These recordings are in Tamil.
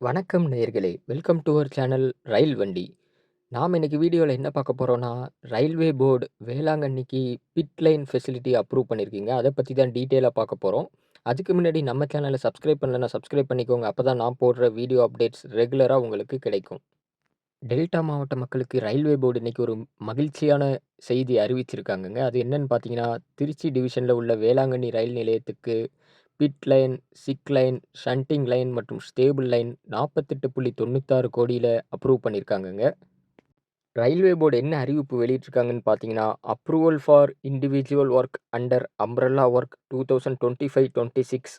வணக்கம் நேயர்களே! வெல்கம் டூ அவர் சேனல் ரயில் வண்டி. நாம இன்னைக்கு வீடியோல என்ன பார்க்க போறோம்னா, ரயில்வே போர்டு வேளாங்கண்ணிக்கு பிட் லைன் ஃபெசிலிட்டி அப்ரூவ் பண்ணியிருக்கீங்க. அத பத்தி தான் டீட்டெயிலா பார்க்க போறோம். அதுக்கு முன்னாடி நம்ம சேனல சப்ஸ்கிரைப் பண்ணலன்னா சப்ஸ்கிரைப் பண்ணிக்கோங்க. அப்பதான் நான் போடுற வீடியோ அப்டேட்ஸ் ரெகுலரா உங்களுக்கு கிடைக்கும். டெல்டா மாவட்ட மக்களுக்கு ரயில்வே போர்டு இன்னைக்கு ஒரு மகிழ்ச்சியான செய்தி அறிவிச்சிருக்காங்கங்க. அது என்னன்னு பார்த்தீங்கன்னா, திருச்சி டிவிஷன்ல உள்ள வேளாங்கண்ணி ரயில் நிலையத்துக்கு pit line, sick line, shunting line மற்றும் ஸ்டேபிள் லைன் 48.96 கோடியில அப்ரூவ் பண்ணியிருக்காங்கங்க. ரயில்வே போர்டு என்ன அறிவிப்பு வெளியிட்டிருக்காங்கன்னு பார்த்தீங்கன்னா, approval for individual work under umbrella work 2025-26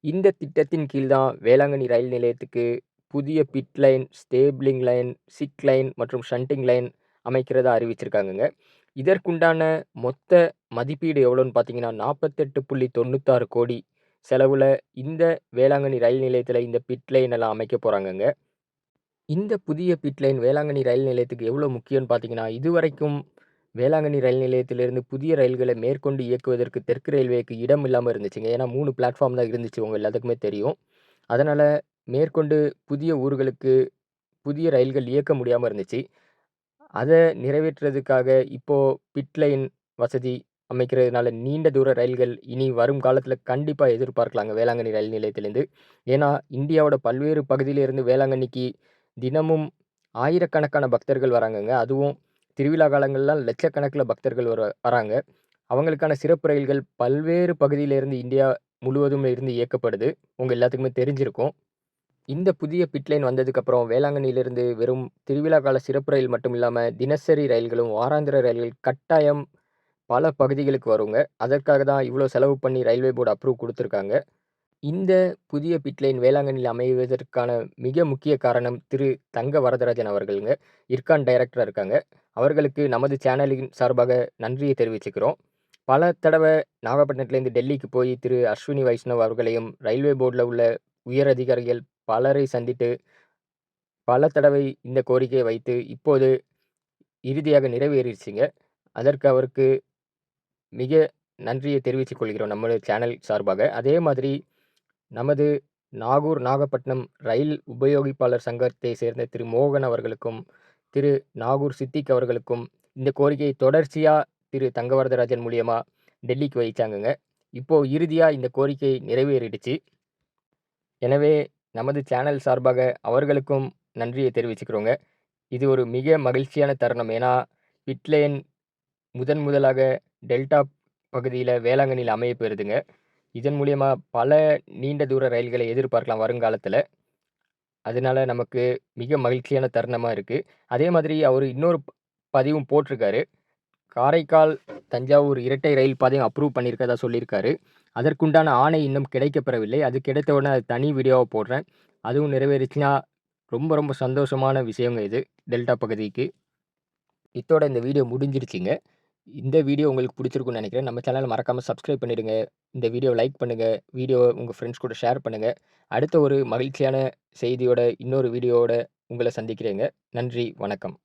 இந்த திட்டத்தின் கீழ் தான் வேளாங்கண்ணி ரயில் நிலையத்துக்கு புதிய pit line, stabling line, sick line மற்றும் ஷண்டிங் லைன் அமைக்கிறதா அறிவிச்சிருக்காங்கங்க. இதற்குண்டான மொத்த மதிப்பீடு எவ்வளோன்னு பார்த்தீங்கன்னா, 48.96 கோடி செலவுல இந்த வேளாங்கண்ணி ரயில் நிலையத்தில இந்த பிட் லைன் எல்லாம் அமைக்க போறாங்கங்க. இந்த புதிய பிட் லைன் வேளாங்கண்ணி ரயில் நிலையத்துக்கு எவ்வளோ முக்கியம்னு பார்த்தீங்கன்னா, இதுவரைக்கும் வேளாங்கண்ணி ரயில் நிலையத்திலிருந்து புதிய ரயில்கள மேற்கொண்டு இயக்குவதற்கு தெற்கு ரயில்வேக்கு இடம் இல்லாம இருந்துச்சுங்க. ஏன்னா 3 பிளாட்ஃபார்ம் தான் இருந்துச்சு. உங்க எல்லாத்துக்குமே தெரியும். அதனால மேற்கொண்டு புதிய ஊர்களுக்கு புதிய ரயில்கள் இயக்க முடியாம இருந்துச்சு. அத நிறைவேற்றுறதுக்காக இப்போ பிட் லைன் வசதி அமைக்கிறதுனால நீண்ட தூர ரயில்கள் இனி வரும் காலத்தில கண்டிப்பா எதிர்பார்க்கலாங்க வேளாங்கண்ணி ரயில் நிலையத்திலேருந்து. ஏன்னா, இந்தியாவோட பல்வேறு பகுதியிலிருந்து வேளாங்கண்ணிக்கு தினமும் ஆயிரக்கணக்கான பக்தர்கள் வராங்கங்க. அதுவும் திருவிழா காலங்கள்லாம் லட்சக்கணக்கில பக்தர்கள் வராங்க. அவங்களுக்கான சிறப்பு ரயில்கள் பல்வேறு பகுதியிலிருந்து இந்தியா முழுவதும் இருந்து இயக்கப்படுது. உங்க எல்லாத்துக்குமே தெரிஞ்சிருக்கும். இந்த புதிய பிட் லைன் வந்ததுக்கப்புறம் வேளாங்கண்ணியிலிருந்து வெறும் திருவிழா கால சிறப்பு ரயில் மட்டும் இல்லாம, தினசரி ரயில்களும், வாராந்திர ரயில்கள் கட்டாயம் பல பகுதிகளுக்கு வருங்க. அதற்காக தான் இவ்ளோ செலவு பண்ணி ரயில்வே போர்டு அப்ரூவ் குடுத்துருக்காங்க. இந்த புதிய பிட் லைன் வேளாங்கண்ணியில் அமைவதற்கான மிக முக்கிய காரணம் திரு தங்க வரதராஜன் அவர்களுங்க. இர்கான் டைரக்டரா இருக்காங்க. அவர்களுக்கு நமது சேனலின் சார்பாக நன்றியை தெரிவிச்சுக்கிறோம். பல தடவ நாகப்பட்டினத்திலேருந்து டெல்லிக்கு போய் திரு அஸ்வினி வைஷ்ணவ் அவர்களையும், ரயில்வே போர்டுல உள்ள உயர் அதிகாரிகள் பலரை சந்தித்து, பல தடவை இந்த கோரிக்கையை வைத்து, இப்போது இறுதியாக நிறைவேறிருச்சுங்க. அதற்கு அவருக்கு மிக நன்றியை தெரிவித்துக் கொள்கிறோம் நமது சேனல் சார்பாக. அதே மாதிரி நமது நாகூர், நாகப்பட்டினம் ரயில் உபயோகிப்பாளர் சங்கத்தை சேர்ந்த திரு மோகன் அவர்களுக்கும், திரு நாகூர் சித்திக் அவர்களுக்கும் இந்த கோரிக்கையை தொடர்ச்சியா திரு தங்கவரதராஜன் மூலியமா டெல்லிக்கு வைச்சாங்கங்க. இப்போ இறுதியா இந்த கோரிக்கை நிறைவேறிடுச்சு. எனவே நமது சேனல் சார்பாக அவர்களுக்கும் நன்றியை தெரிவிச்சுக்கிறோங்க. இது ஒரு மிக மகிழ்ச்சியான தருணம். ஏன்னா, பிட் லைன் முதன் முதலாக டெல்டா பகுதியில வேளாங்கண்ணியில அமைய பெறுதுங்க. இதன் மூலியமா பல நீண்ட தூர ரயில்களை எதிர்பார்க்கலாம் வருங்காலத்தில. அதனால நமக்கு மிக மகிழ்ச்சியான தருணமா இருக்கு. அதே மாதிரி அவரு இன்னொரு பதிவும் போட்டிருக்காரு. காரைக்கால், தஞ்சாவூர் இரட்டை ரயில் பாதையும் அப்ரூவ் பண்ணியிருக்கிறதா சொல்லியிருக்காரு. அதற்குண்டான ஆணை இன்னும் கிடைக்கப்பெறவில்லை. அது கிடைத்தவுடனே அது தனி வீடியோவா போடுறேன். அதுவும் நிறைவேறுச்சுன்னா ரொம்ப ரொம்ப சந்தோஷமான விஷயங்க இது, டெல்டா பகுதிக்கு. இத்தோட இந்த வீடியோ முடிஞ்சிருச்சுங்க. இந்த வீடியோ உங்களுக்கு புடிச்சிருக்கும்னு நெனைக்கிறேன். நம்ம சேனல மறக்காம சப்ஸ்கிரைப் பண்ணிடுங்க. இந்த வீடியோவ லைக் பண்ணுங்க. வீடியோவ உங்க ஃப்ரெண்ட்ஸ் கூட ஷேர் பண்ணுங்க. அடுத்த ஒரு மகிழ்ச்சியான செய்தியோட, இன்னொரு வீடியோவோட உங்கள சந்திக்கிறேங்க. நன்றி, வணக்கம்.